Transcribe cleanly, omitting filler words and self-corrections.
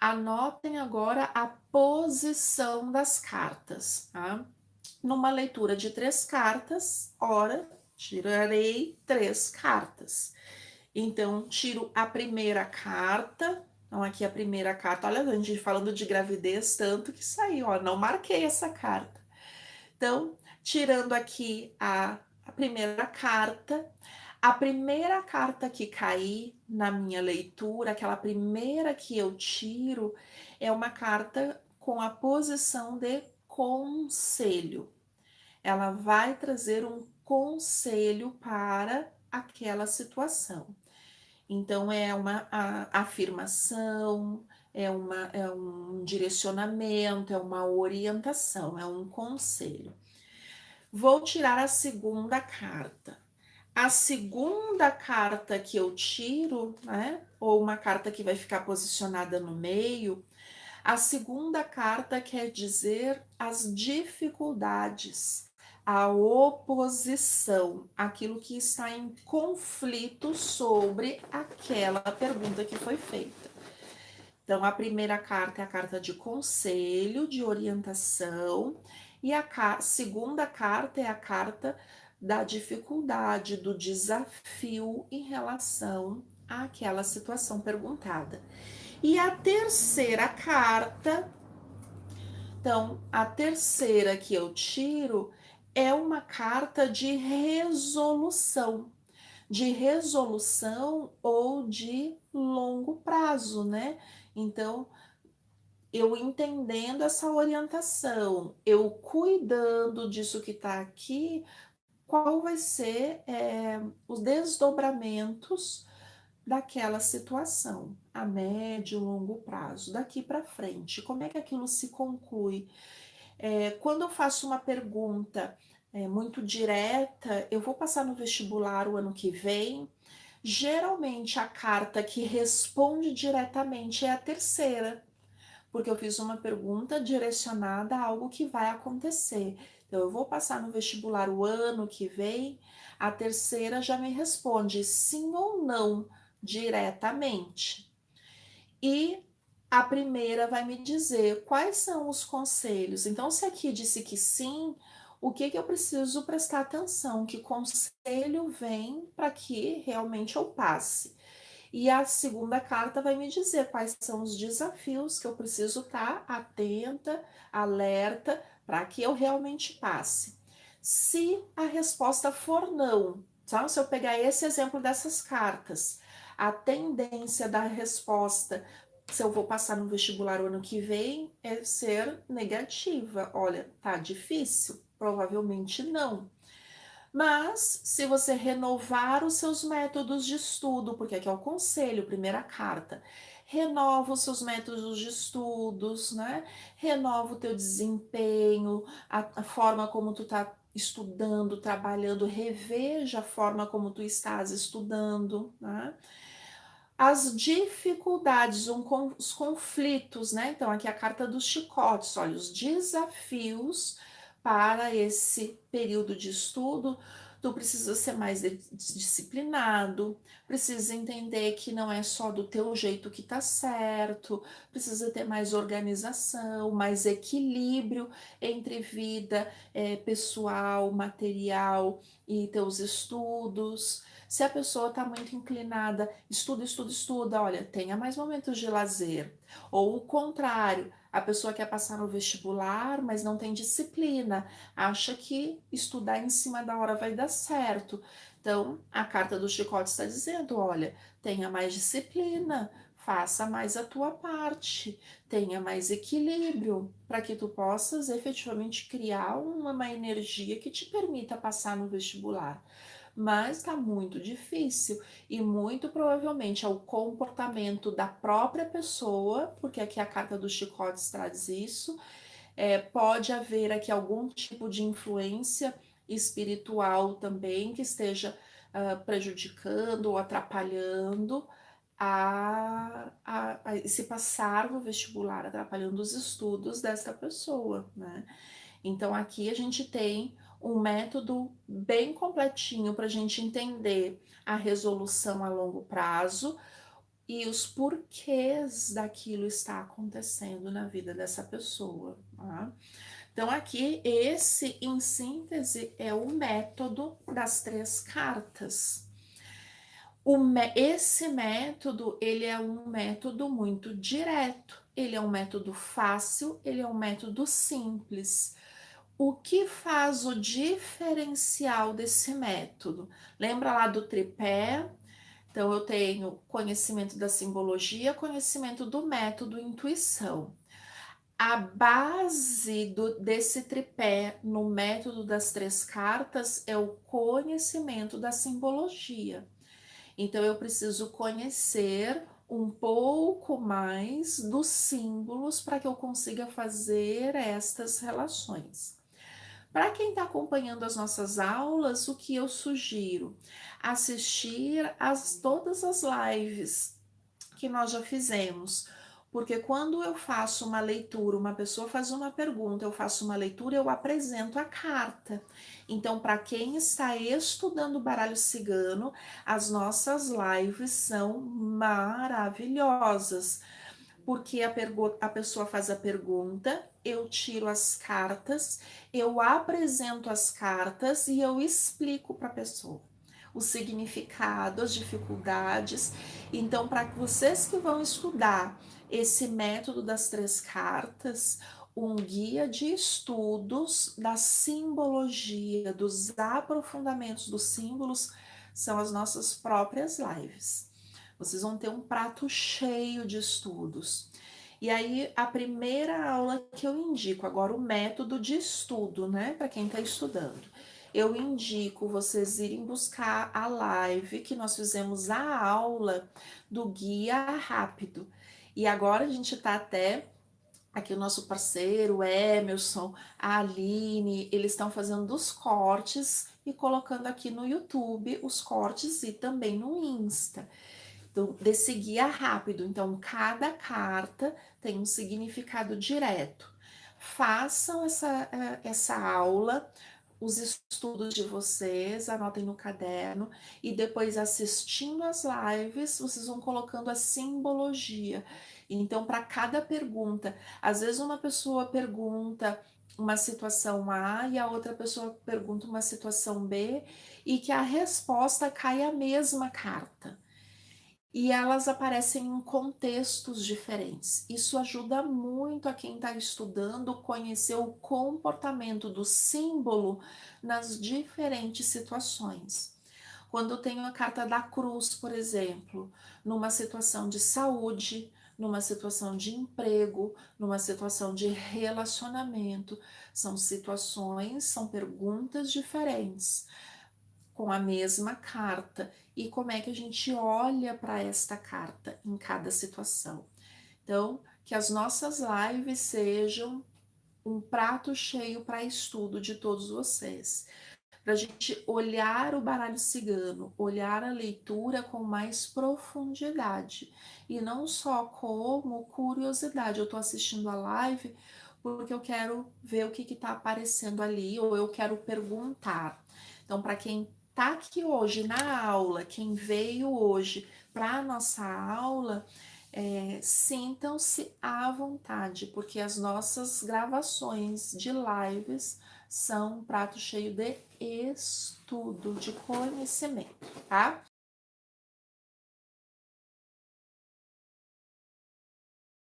Anotem agora a posição das cartas, tá? Numa leitura de 3 cartas, ora, tirarei 3 cartas. Então, tiro a primeira carta. Então, aqui a primeira carta. Olha, a gente falando de gravidez, tanto que saiu, ó. Não marquei essa carta. Então, tirando aqui a primeira carta. A primeira carta que cair na minha leitura, aquela primeira que eu tiro, é uma carta com a posição de conselho. Ela vai trazer um conselho para aquela situação. Então, é uma afirmação, é um direcionamento, é uma orientação, é um conselho. Vou tirar a segunda carta. A segunda carta que eu tiro, né, ou uma carta que vai ficar posicionada no meio, a segunda carta quer dizer as dificuldades, a oposição, aquilo que está em conflito sobre aquela pergunta que foi feita. Então, a primeira carta é a carta de conselho, de orientação, e a segunda carta é a carta da dificuldade, do desafio em relação àquela situação perguntada. E a terceira carta, então, a terceira que eu tiro é uma carta de resolução ou de longo prazo, né? Então, eu entendendo essa orientação, eu cuidando disso que está aqui, qual vai ser os desdobramentos daquela situação, a médio, longo prazo, daqui para frente, como é que aquilo se conclui? Quando eu faço uma pergunta muito direta, eu vou passar no vestibular o ano que vem, geralmente a carta que responde diretamente é a terceira, porque eu fiz uma pergunta direcionada a algo que vai acontecer. Então, eu vou passar no vestibular o ano que vem, a terceira já me responde sim ou não diretamente. E a primeira vai me dizer quais são os conselhos. Então, se aqui disse que sim, o que eu preciso prestar atenção? Que conselho vem para que realmente eu passe? E a segunda carta vai me dizer quais são os desafios que eu preciso estar atenta, alerta, para que eu realmente passe. Se a resposta for não, sabe? Se eu pegar esse exemplo dessas cartas, a tendência da resposta, se eu vou passar no vestibular o ano que vem, é ser negativa. Olha, tá difícil? Provavelmente não. Mas, se você renovar os seus métodos de estudo, porque aqui é o conselho, primeira carta, renova os seus métodos de estudos, né? Renova o teu desempenho, a forma como tu tá estudando, trabalhando, reveja a forma como tu estás estudando, né? As dificuldades, os conflitos, né? Então, aqui é a carta dos chicotes, olha, os desafios para esse período de estudo. Tu precisa ser mais disciplinado, precisa entender que não é só do teu jeito que tá certo, precisa ter mais organização, mais equilíbrio entre vida pessoal, material e teus estudos. Se a pessoa está muito inclinada, estuda, estuda, estuda, olha, tenha mais momentos de lazer. Ou o contrário, a pessoa quer passar no vestibular, mas não tem disciplina, acha que estudar em cima da hora vai dar certo. Então, a carta do chicote está dizendo, olha, tenha mais disciplina, faça mais a tua parte, tenha mais equilíbrio, para que tu possas efetivamente criar uma energia que te permita passar no vestibular. Mas está muito difícil e muito provavelmente é o comportamento da própria pessoa, porque aqui a carta dos chicotes traz isso. Pode haver aqui algum tipo de influência espiritual também que esteja prejudicando ou atrapalhando a se passar no vestibular, atrapalhando os estudos desta pessoa, né? Então, aqui a gente tem um método bem completinho para a gente entender a resolução a longo prazo, e os porquês daquilo está acontecendo na vida dessa pessoa, tá? Então, aqui, esse, em síntese, é o método das 3 cartas. Esse método, ele é um método muito direto, ele é um método fácil, ele é um método simples. O que faz o diferencial desse método? Lembra lá do tripé? Então, eu tenho conhecimento da simbologia, conhecimento do método, intuição. A base desse tripé no método das 3 cartas é o conhecimento da simbologia. Então, eu preciso conhecer um pouco mais dos símbolos para que eu consiga fazer estas relações. Para quem está acompanhando as nossas aulas, o que eu sugiro? Assistir todas as lives que nós já fizemos. Porque quando eu faço uma leitura, uma pessoa faz uma pergunta, eu faço uma leitura, eu apresento a carta. Então, para quem está estudando baralho cigano, as nossas lives são maravilhosas. Porque a pessoa faz a pergunta, eu tiro as cartas, eu apresento as cartas e eu explico para a pessoa o significado, as dificuldades. Então, para vocês que vão estudar esse método das 3 cartas, um guia de estudos da simbologia, dos aprofundamentos dos símbolos, são as nossas próprias lives. Vocês vão ter um prato cheio de estudos. E aí, a primeira aula que eu indico, agora o método de estudo, né, para quem está estudando. Eu indico vocês irem buscar a live que nós fizemos a aula do guia rápido. E agora a gente está até aqui o nosso parceiro, o Emerson, a Aline, eles estão fazendo os cortes e colocando aqui no YouTube os cortes e também no Insta. Então, desse guia rápido. Então, cada carta tem um significado direto. Façam essa aula, os estudos de vocês, anotem no caderno e depois assistindo as lives, vocês vão colocando a simbologia. Então, para cada pergunta, às vezes uma pessoa pergunta uma situação A e a outra pessoa pergunta uma situação B e que a resposta cai a mesma carta e elas aparecem em contextos diferentes. Isso ajuda muito a quem está estudando conhecer o comportamento do símbolo nas diferentes situações. Quando eu tenho a carta da cruz, por exemplo, numa situação de saúde, numa situação de emprego, numa situação de relacionamento, são situações, são perguntas diferentes com a mesma carta e como é que a gente olha para esta carta em cada situação. Então, que as nossas lives sejam um prato cheio para estudo de todos vocês, para a gente olhar o baralho cigano, olhar a leitura com mais profundidade e não só como curiosidade. Eu estou assistindo a live porque eu quero ver o que está aparecendo ali ou eu quero perguntar. Então, para quem está aqui hoje na aula, quem veio hoje para a nossa aula, sintam-se à vontade, porque as nossas gravações de lives são um prato cheio de estudo, de conhecimento, tá?